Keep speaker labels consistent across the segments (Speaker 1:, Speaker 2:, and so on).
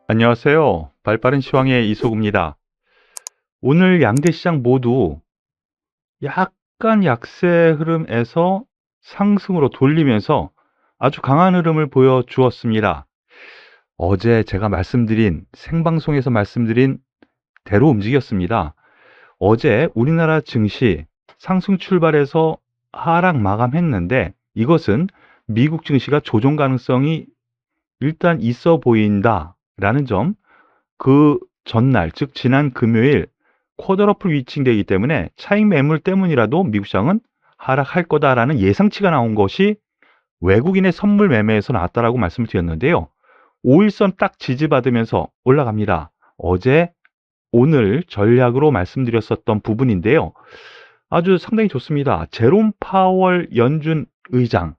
Speaker 1: 안녕하세요. 발빠른 시황의 이소구입니다. 오늘 양대 시장 모두 약간 약세 흐름에서 상승으로 돌리면서 아주 강한 흐름을 보여주었습니다. 어제 제가 생방송에서 말씀드린 대로 움직였습니다. 어제 우리나라 증시 상승 출발해서 하락 마감했는데 이것은 미국 증시가 조정 가능성이 일단 있어 보인다라는 점, 그 전날, 즉 지난 금요일 쿼드러플 위칭되기 때문에 차익 매물 때문이라도 미국 시장은 하락할 거다라는 예상치가 나온 것이 외국인의 선물 매매에서 나왔다라고 말씀을 드렸는데요. 5일선 딱 지지받으면서 올라갑니다. 어제, 오늘 전략으로 말씀드렸었던 부분인데요. 아주 상당히 좋습니다. 제롬 파월 연준 의장,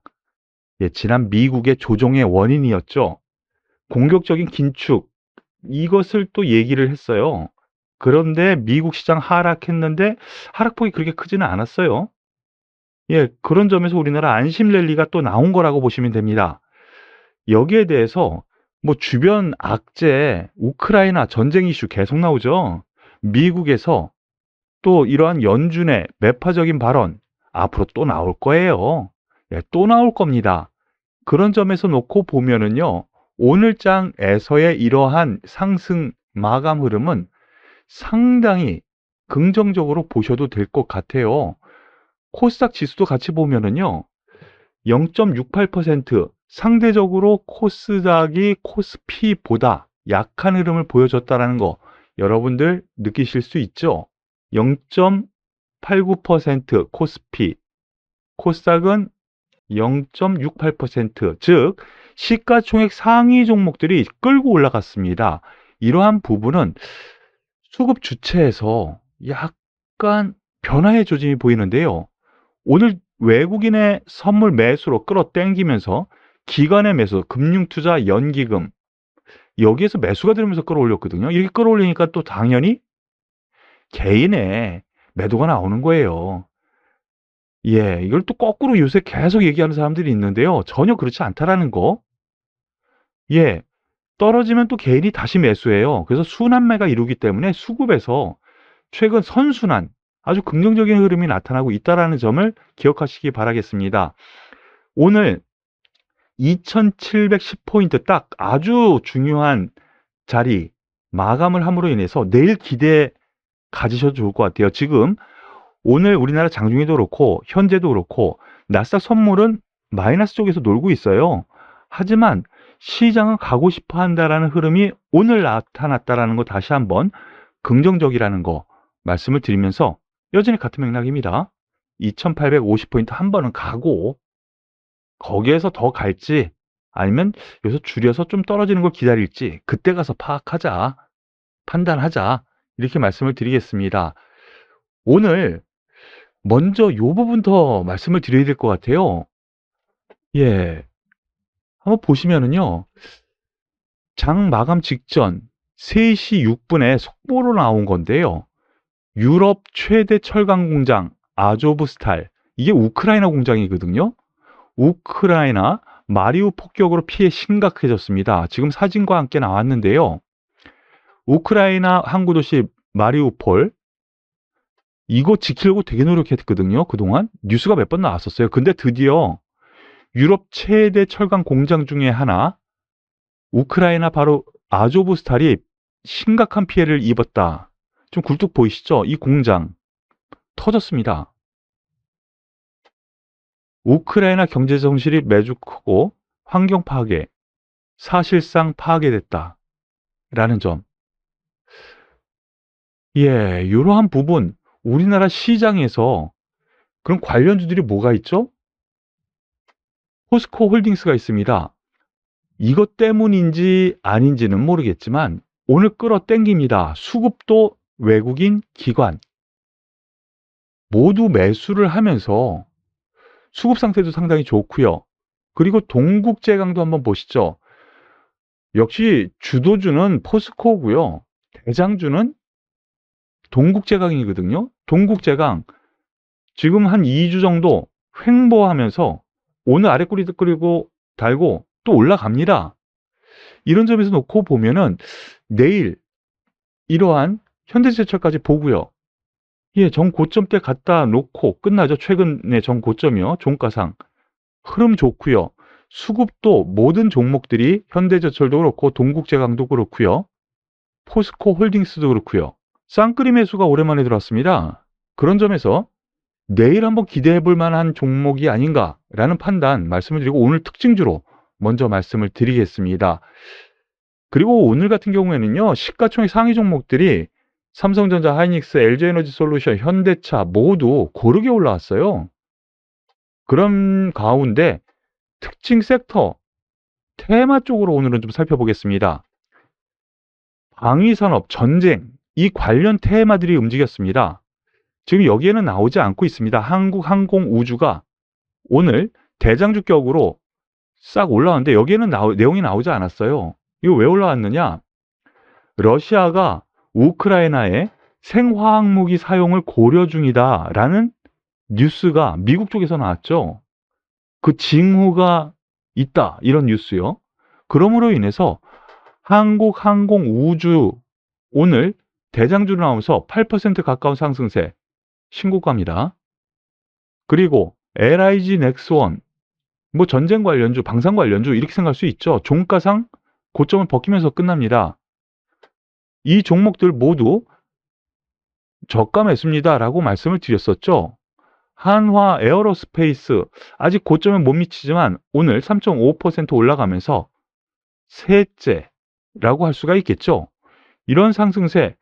Speaker 1: 지난 미국의 조정의 원인이었죠. 공격적인 긴축, 이것을 또 얘기를 했어요. 그런데 미국 시장 하락했는데 하락폭이 그렇게 크지는 않았어요. 그런 점에서 우리나라 안심 랠리가 또 나온 거라고 보시면 됩니다. 여기에 대해서 뭐 주변 악재, 우크라이나 전쟁 이슈 계속 나오죠. 미국에서 또 이러한 연준의 매파적인 발언 앞으로 또 나올 거예요. 또 나올 겁니다. 그런 점에서 놓고 보면은요, 오늘장에서의 이러한 상승 마감 흐름은 상당히 긍정적으로 보셔도 될 것 같아요. 코스닥 지수도 같이 보면은요, 0.68% 상대적으로 코스닥이 코스피보다 약한 흐름을 보여줬다는 거 여러분들 느끼실 수 있죠? 0.89% 코스피, 코스닥은 0.68%, 즉 시가총액 상위 종목들이 끌고 올라갔습니다. 이러한 부분은 수급 주체에서 약간 변화의 조짐이 보이는데요. 오늘 외국인의 선물 매수로 끌어당기면서 기관의 매수, 금융투자 연기금, 여기에서 매수가 들으면서 끌어올렸거든요. 이렇게 끌어올리니까 또 당연히 개인의 매도가 나오는 거예요. 이걸 또 거꾸로 요새 계속 얘기하는 사람들이 있는데요. 전혀 그렇지 않다라는 거. 예, 떨어지면 또 개인이 다시 매수해요. 그래서 순환매가 이루기 때문에 수급에서 최근 선순환, 아주 긍정적인 흐름이 나타나고 있다는 점을 기억하시기 바라겠습니다. 오늘 2710포인트 딱 아주 중요한 자리 마감을 함으로 인해서 내일 기대 가지셔도 좋을 것 같아요. 지금 오늘 우리나라 장중에도 그렇고 현재도 그렇고 나스닥 선물은 마이너스 쪽에서 놀고 있어요. 하지만 시장은 가고 싶어 한다라는 흐름이 오늘 나타났다라는 거 다시 한번 긍정적이라는 거 말씀을 드리면서 여전히 같은 맥락입니다. 2850포인트 한 번은 가고 거기에서 더 갈지 아니면 여기서 줄여서 좀 떨어지는 걸 기다릴지 그때 가서 파악하자, 판단하자, 이렇게 말씀을 드리겠습니다. 오늘 먼저 요 부분 더 말씀을 드려야 될 것 같아요. 한번 보시면은요. 장 마감 직전 3시 6분에 속보로 나온 건데요. 유럽 최대 철강 공장 아조브스탈, 이게 우크라이나 공장이거든요. 우크라이나 마리우 폭격으로 피해 심각해졌습니다. 지금 사진과 함께 나왔는데요. 우크라이나 항구 도시 마리우폴, 이거 지키려고 되게 노력했거든요. 그동안 뉴스가 몇 번 나왔었어요. 근데 드디어 유럽 최대 철강 공장 중에 하나, 우크라이나 바로 아조브스탈이 심각한 피해를 입었다. 좀 굴뚝 보이시죠? 이 공장 터졌습니다. 우크라이나 경제 손실이 매주 크고 환경 파괴, 사실상 파괴됐다. 라는 점. 이러한 부분, 우리나라 시장에서 그런 관련주들이 뭐가 있죠? 포스코 홀딩스가 있습니다. 이것 때문인지 아닌지는 모르겠지만 오늘 끌어당깁니다. 수급도 외국인 기관 모두 매수를 하면서 수급 상태도 상당히 좋고요. 그리고 동국제강도 한번 보시죠. 역시 주도주는 포스코고요. 대장주는 동국제강이거든요. 동국제강 지금 한 2주 정도 횡보하면서 오늘 아래 꼬리 끌고 달고 또 올라갑니다. 이런 점에서 놓고 보면은 내일 이러한 현대제철까지 보고요. 예, 정고점 때 갖다 놓고 끝나죠. 최근의 정고점이요. 종가상. 흐름 좋고요. 수급도 모든 종목들이 현대제철도 그렇고 동국제강도 그렇고요. 포스코 홀딩스도 그렇고요. 쌍끌이 매수가 오랜만에 들어왔습니다. 그런 점에서 내일 한번 기대해 볼 만한 종목이 아닌가라는 판단 말씀을 드리고 오늘 특징주로 먼저 말씀을 드리겠습니다. 그리고 오늘 같은 경우에는요. 시가총액 상위 종목들이 삼성전자, 하이닉스, LG에너지솔루션, 현대차 모두 고르게 올라왔어요. 그런 가운데 특징 섹터, 테마 쪽으로 오늘은 좀 살펴보겠습니다. 방위산업, 전쟁, 이 관련 테마들이 움직였습니다. 지금 여기에는 나오지 않고 있습니다. 한국항공우주가 오늘 대장주격으로 싹 올라왔는데 여기에는 내용이 나오지 않았어요. 이거 왜 올라왔느냐? 러시아가 우크라이나에 생화학무기 사용을 고려 중이다라는 뉴스가 미국 쪽에서 나왔죠. 그 징후가 있다 이런 뉴스요. 그러므로 인해서 한국항공우주 오늘 대장주로 나오면서 8% 가까운 상승세 신고가입니다. 그리고 LIG 넥스원 뭐 전쟁 관련주, 방산 관련주 이렇게 생각할 수 있죠. 종가상 고점을 벗기면서 끝납니다. 이 종목들 모두 저가 매수입니다라고 말씀을 드렸었죠. 한화 에어로스페이스 아직 고점은 못 미치지만 오늘 3.5% 올라가면서 셋째라고 할 수가 있겠죠. 이런 상승세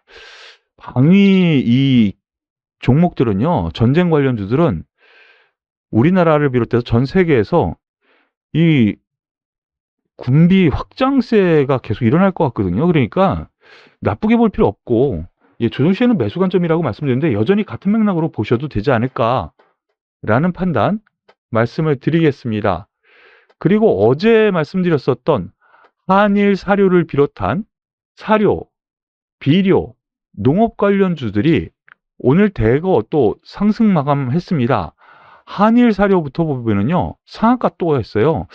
Speaker 1: 방위 이 종목들은요. 전쟁 관련주들은 우리나라를 비롯해서 전 세계에서 이 군비 확장세가 계속 일어날 것 같거든요. 그러니까 나쁘게 볼 필요 없고 조정 시에는 매수 관점이라고 말씀드렸는데 여전히 같은 맥락으로 보셔도 되지 않을까라는 판단 말씀을 드리겠습니다. 그리고 어제 말씀드렸었던 한일 사료를 비롯한 사료, 비료, 농업 관련주들이 오늘 대거 또 상승 마감했습니다. 한일 사료부터 보면은요 상한가 또 했어요.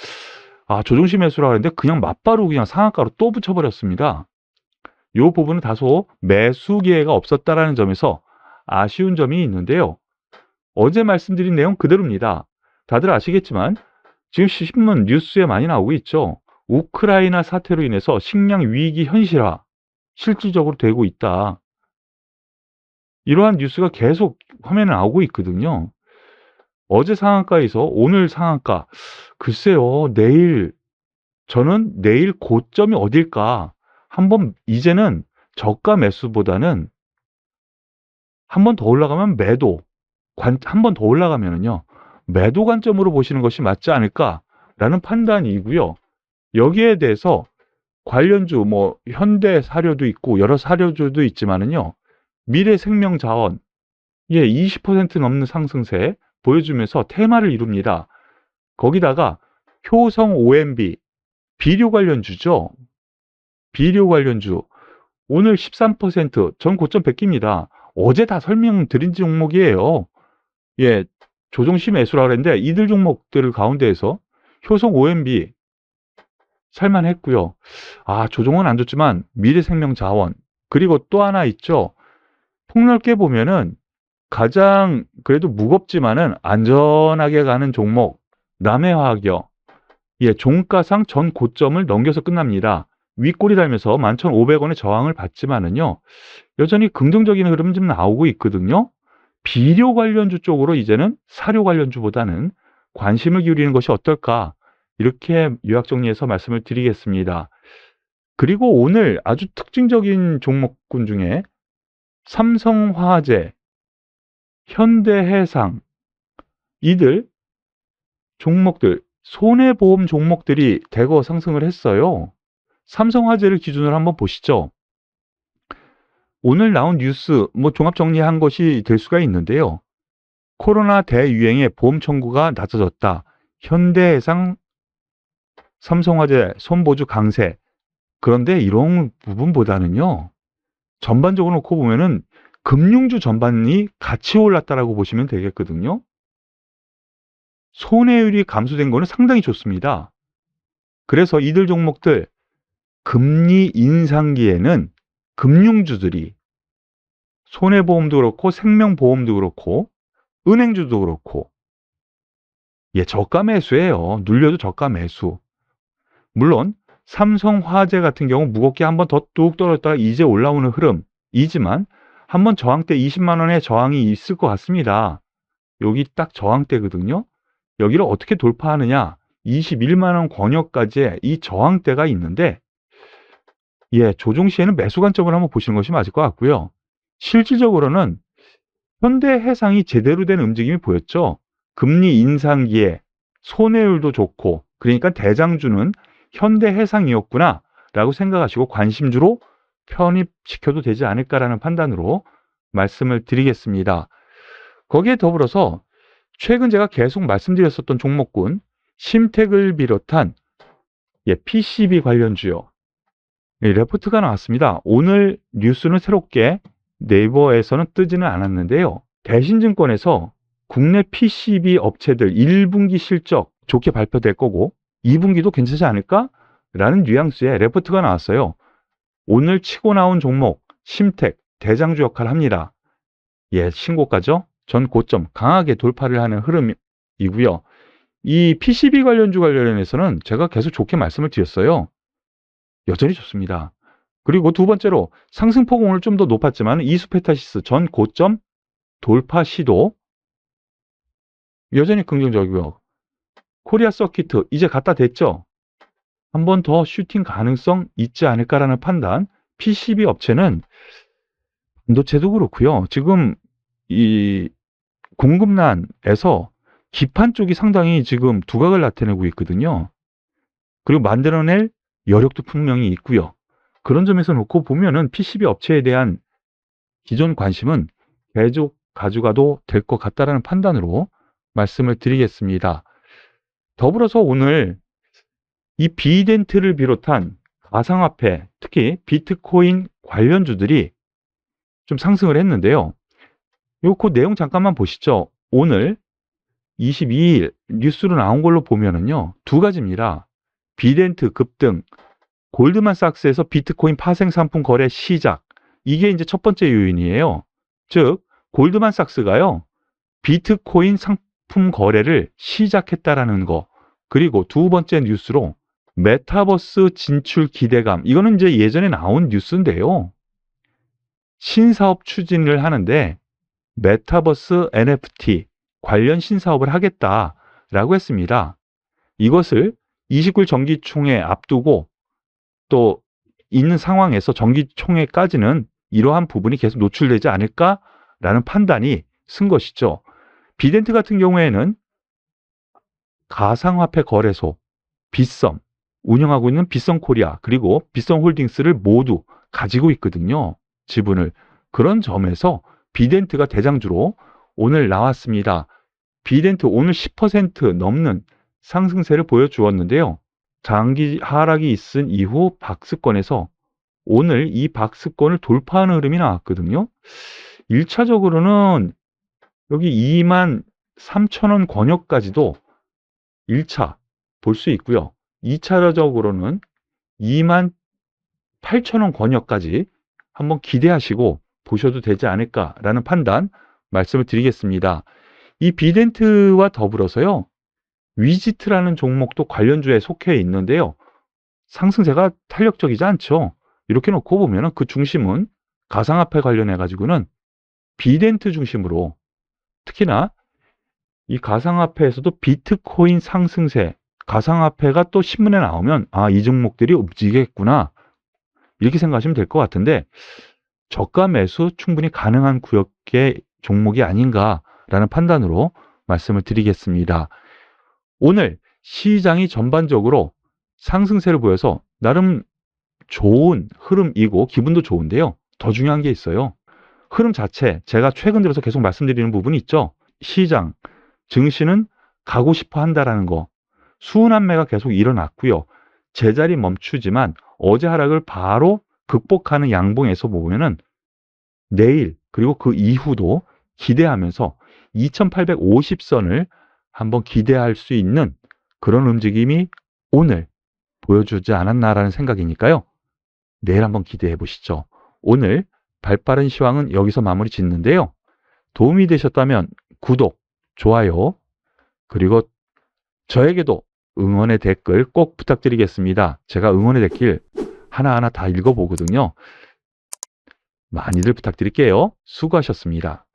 Speaker 1: 조정시 매수라고 했는데 그냥 맞바로 그냥 상한가로 또 붙여버렸습니다. 이 부분은 다소 매수 기회가 없었다라는 점에서 아쉬운 점이 있는데요. 어제 말씀드린 내용 그대로입니다. 다들 아시겠지만 지금 신문 뉴스에 많이 나오고 있죠. 우크라이나 사태로 인해서 식량 위기 현실화 실질적으로 되고 있다. 이러한 뉴스가 계속 화면에 나오고 있거든요. 어제 상한가에서 오늘 상한가 글쎄요. 저는 내일 고점이 어딜까 한번 이제는 저가 매수보다는 한 번 더 올라가면 한 번 더 올라가면은요 매도 관점으로 보시는 것이 맞지 않을까라는 판단이고요. 여기에 대해서 관련주 뭐 현대 사료도 있고 여러 사료주도 있지만은요 미래생명자원 20% 넘는 상승세 보여주면서 테마를 이룹니다. 거기다가 효성 OMB 비료 관련주죠. 비료 관련주 오늘 13% 전 고점 100기입니다. 어제 다 설명드린 종목이에요. 조정시 매수라고 했는데 이들 종목들 가운데에서 효성 OMB 살만했고요. 조정은 안 좋지만 미래생명자원 그리고 또 하나 있죠. 폭넓게 보면은 가장 그래도 무겁지만은 안전하게 가는 종목 남해화학이요. 종가상 전 고점을 넘겨서 끝납니다. 윗골이 달면서 11,500원의 저항을 받지만은요. 여전히 긍정적인 흐름은 좀 나오고 있거든요. 비료 관련주 쪽으로 이제는 사료 관련주보다는 관심을 기울이는 것이 어떨까 이렇게 요약 정리해서 말씀을 드리겠습니다. 그리고 오늘 아주 특징적인 종목군 중에 삼성화재, 현대해상 이들 종목들 손해보험 종목들이 대거 상승을 했어요. 삼성화재를 기준으로 한번 보시죠. 오늘 나온 뉴스 종합 정리한 것이 될 수가 있는데요. 코로나 대유행에 보험 청구가 낮아졌다. 현대해상, 삼성화재 손보주 강세. 그런데 이런 부분보다는요. 전반적으로 놓고 보면은 금융주 전반이 같이 올랐다라고 보시면 되겠거든요. 손해율이 감소된 거는 상당히 좋습니다. 그래서 이들 종목들 금리 인상기에는 금융주들이 손해보험도 그렇고 생명보험도 그렇고 은행주도 그렇고 저가 매수예요. 눌려도 저가 매수. 물론 삼성화재 같은 경우 무겁게 한번 더 뚝 떨어졌다가 이제 올라오는 흐름이지만 한번 저항대 20만 원의 저항이 있을 것 같습니다. 여기 딱 저항대거든요. 여기를 어떻게 돌파하느냐? 21만 원 권역까지의 이 저항대가 있는데 조종 시에는 매수 관점을 한번 보시는 것이 맞을 것 같고요. 실질적으로는 현대해상이 제대로 된 움직임이 보였죠. 금리 인상기에 손해율도 좋고 그러니까 대장주는 현대해상이었구나 라고 생각하시고 관심주로 편입시켜도 되지 않을까라는 판단으로 말씀을 드리겠습니다. 거기에 더불어서 최근 제가 계속 말씀드렸었던 종목군 심텍을 비롯한 PCB 관련주요 레포트가 나왔습니다. 오늘 뉴스는 새롭게 네이버에서는 뜨지는 않았는데요. 대신증권에서 국내 PCB 업체들 1분기 실적 좋게 발표될 거고 2분기도 괜찮지 않을까? 라는 뉘앙스의 레포트가 나왔어요. 오늘 치고 나온 종목 심텍 대장주 역할을 합니다. 신고가죠? 전 고점 강하게 돌파를 하는 흐름이고요. 이 PCB 관련해서는 제가 계속 좋게 말씀을 드렸어요. 여전히 좋습니다. 그리고 두 번째로 상승폭 오늘 좀 더 높았지만 이수페타시스 전 고점 돌파 시도 여전히 긍정적이고요. 코리아 서키트 이제 갖다 댔죠? 한 번 더 슈팅 가능성 있지 않을까라는 판단. PCB 업체는 반도체도 그렇고요. 지금 이 공급난에서 기판 쪽이 상당히 지금 두각을 나타내고 있거든요. 그리고 만들어낼 여력도 분명히 있고요. 그런 점에서 놓고 보면은 PCB 업체에 대한 기존 관심은 계속 가져가도 될 것 같다라는 판단으로 말씀을 드리겠습니다. 더불어서 오늘 이 비덴트를 비롯한 가상화폐, 특히 비트코인 관련주들이 좀 상승을 했는데요. 그 내용 잠깐만 보시죠. 오늘 22일 뉴스로 나온 걸로 보면은요, 두 가지입니다. 비덴트 급등, 골드만삭스에서 비트코인 파생 상품 거래 시작. 이게 이제 첫 번째 요인이에요. 즉, 골드만삭스가요, 비트코인 상품 거래를 시작했다라는 거. 그리고 두 번째 뉴스로 메타버스 진출 기대감. 이거는 이제 예전에 나온 뉴스인데요. 신사업 추진을 하는데 메타버스 NFT 관련 신사업을 하겠다라고 했습니다. 이것을 29일 정기총회 앞두고 또 있는 상황에서 정기총회까지는 이러한 부분이 계속 노출되지 않을까라는 판단이 쓴 것이죠. 비덴트 같은 경우에는 가상화폐 거래소, 빗썸, 운영하고 있는 빗썸코리아 그리고 빗썸홀딩스를 모두 가지고 있거든요. 지분을. 그런 점에서 비덴트가 대장주로 오늘 나왔습니다. 비덴트 오늘 10% 넘는 상승세를 보여주었는데요. 장기 하락이 있은 이후 박스권에서 오늘 이 박스권을 돌파하는 흐름이 나왔거든요. 1차적으로는 여기 23,000원 권역까지도 1차 볼 수 있고요. 2차적으로는 28,000원 권역까지 한번 기대하시고 보셔도 되지 않을까라는 판단 말씀을 드리겠습니다. 이 비덴트와 더불어서요. 위지트라는 종목도 관련주에 속해 있는데요. 상승세가 탄력적이지 않죠. 이렇게 놓고 보면 그 중심은 가상화폐 관련해 가지고는 비덴트 중심으로 특히나 이 가상화폐에서도 비트코인 상승세, 가상화폐가 또 신문에 나오면 이 종목들이 움직이겠구나 이렇게 생각하시면 될 것 같은데 저가 매수 충분히 가능한 구역의 종목이 아닌가라는 판단으로 말씀을 드리겠습니다. 오늘 시장이 전반적으로 상승세를 보여서 나름 좋은 흐름이고 기분도 좋은데요. 더 중요한 게 있어요. 흐름 자체 제가 최근 들어서 계속 말씀드리는 부분이 있죠. 시장, 증시는 가고 싶어 한다라는 거. 수은함매가 계속 일어났고요. 제자리 멈추지만 어제 하락을 바로 극복하는 양봉에서 보면은 내일 그리고 그 이후도 기대하면서 2850선을 한번 기대할 수 있는 그런 움직임이 오늘 보여주지 않았나라는 생각이니까요. 내일 한번 기대해 보시죠. 오늘 발빠른 시황은 여기서 마무리 짓는데요. 도움이 되셨다면 구독, 좋아요, 그리고 저에게도 응원의 댓글 꼭 부탁드리겠습니다. 제가 응원의 댓글 하나하나 다 읽어보거든요. 많이들 부탁드릴게요. 수고하셨습니다.